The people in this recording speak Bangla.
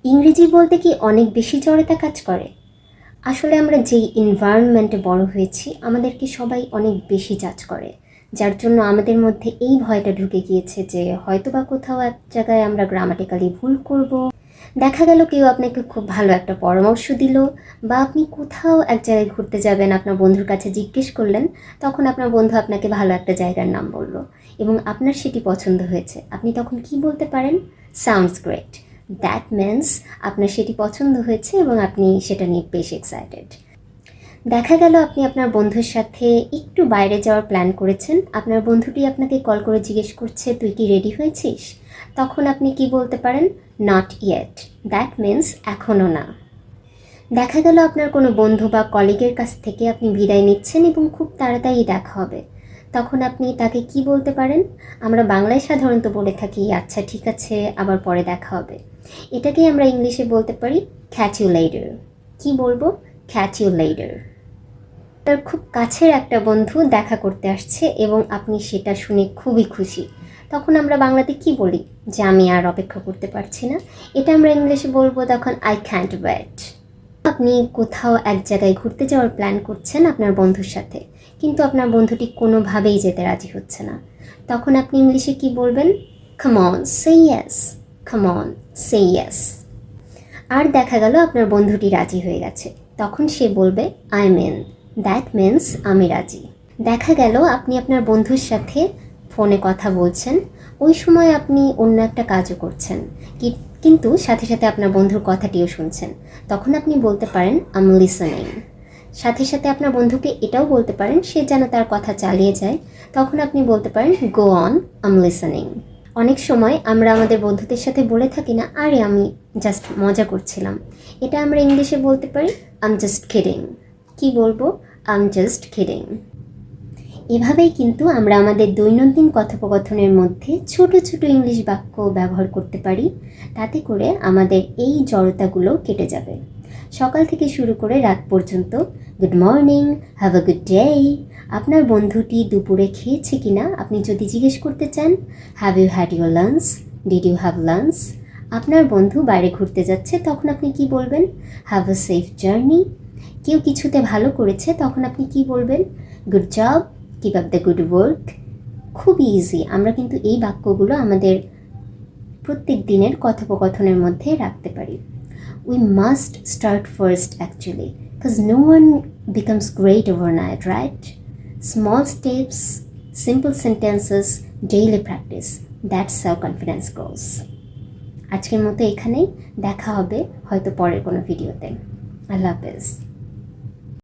ইংরেজি বলতে কি অনেক বেশি জড়তা কাজ করে? আসলে আমরা যেই এনভায়রনমেন্টে বড় হয়েছি আমাদেরকে সবাই অনেক বেশি জাজ করে, যার জন্য আমাদের মধ্যে এই ভয়টা ঢুকে গিয়েছে যে হয়তোবা কোথাও এক জায়গায় আমরা গ্রামাটিক্যালি ভুল করব। দেখা গেল কেউ আপনাকে খুব ভালো একটা পরামর্শ দিল, বা আপনি কোথাও এক জায়গায় ঘুরতে যাবেন, আপনার বন্ধুর কাছে জিজ্ঞেস করলেন, তখন আপনার বন্ধু আপনাকে ভালো একটা জায়গার নাম বলল এবং আপনার সেটি পছন্দ হয়েছে। আপনি তখন কি বলতে পারেন? Sounds great. দ্যাট মিন্স আপনার সেটি পছন্দ হয়েছে এবং আপনি সেটা নিয়ে বেশ এক্সাইটেড। দেখা গেল আপনি আপনার বন্ধুর সাথে একটু বাইরে যাওয়ার প্ল্যান করেছেন, আপনার বন্ধুটি আপনাকে কল করে জিজ্ঞেস করছে তুই কি রেডি হয়েছিস? তখন আপনি কি বলতে পারেন? Not yet. দ্যাট মিন্স এখনও না। দেখা গেল আপনার কোনো বন্ধু বা কলিগের কাছ থেকে আপনি বিদায় নিচ্ছেন এবং খুব তাড়াতাড়ি দেখা হবে, তখন আপনি তাকে কি বলতে পারেন? আমরা বাংলায় সাধারণত বলে থাকি আচ্ছা ঠিক আছে আবার পরে দেখা হবে। এটাকেই আমরা ইংলিশে বলতে পারি ক্যাচ ইউ লেটার। কি বলবো? Catch you later. তার খুব কাছের একটা বন্ধু দেখা করতে আসছে এবং আপনি সেটা শুনে খুবই খুশি, তখন আমরা বাংলাতে কি বলি? যে আমি আর অপেক্ষা করতে পারছি না। এটা আমরা ইংলিশে বলবো তখন আই ক্যান্ট ওয়েট। আপনি কোথাও এক জায়গায় ঘুরতে যাওয়ার প্ল্যান করছেন আপনার বন্ধুর সাথে, কিন্তু আপনার বন্ধুটি কোনোভাবেই যেতে রাজি হচ্ছে না, তখন আপনি ইংলিশে কি বলবেন? Come on say yes. Come on say yes. আর দেখা গেল আপনার বন্ধুটি রাজি হয়ে গেছে, তখন সে বলবে আই মিন। দ্যাট মিন্স আমি রাজি। দেখা গেল আপনি আপনার বন্ধুর সাথে ফোনে কথা বলছেন, ওই সময় আপনি অন্য একটা কাজও করছেন, কিন্তু সাথে সাথে আপনার বন্ধুর কথাটিও শুনছেন, তখন আপনি বলতে পারেন আম লিসেনিং। সাথে সাথে আপনার বন্ধুকে এটাও বলতে পারেন সে যেন তার কথা চালিয়ে যায়, তখন আপনি বলতে পারেন গো অন, আম লিসেনিং। অনেক সময় আমরা আমাদের বন্ধুদের সাথে বলে থাকি না আরে আমি জাস্ট মজা করছিলাম, এটা আমরা ইংলিশে বলতে পারি আম জাস্ট কিডিং। কি বলবো? আম জাস্ট কিডিং। এভাবেই কিন্তু আমরা আমাদের দৈনন্দিন কথোপকথনের মধ্যে ছোট ছোট ইংলিশ বাক্য ব্যবহার করতে পারি, তাতে করে আমাদের এই জড়তাগুলো কেটে যাবে। সকাল থেকে শুরু করে রাত পর্যন্ত good morning, have a good day. আপনার বন্ধুটি দুপুরে খেয়েছে কিনা আপনি যদি জিজ্ঞেস করতে চান, have you had your lunch, did you have lunch. আপনার বন্ধু বাইরে ঘুরতে যাচ্ছে, তখন আপনি কি বলবেন? Have a safe journey. কেউ কিছুতে ভালো করেছে, তখন আপনি কি বলবেন? Good job, keep up the good work. খুব ইজি, আমরা কিন্তু এই বাক্যগুলো আমাদের প্রত্যেক দিনের কথোপকথনের মধ্যে রাখতে পারি। We must start first actually, because no one becomes great overnight, right? Small steps, simple sentences, daily practice, that's how confidence grows. আজকের মতো এখানেই, দেখা হবে হয়তো পরের কোনো ভিডিওতে। আল্লাহ হাফেজ।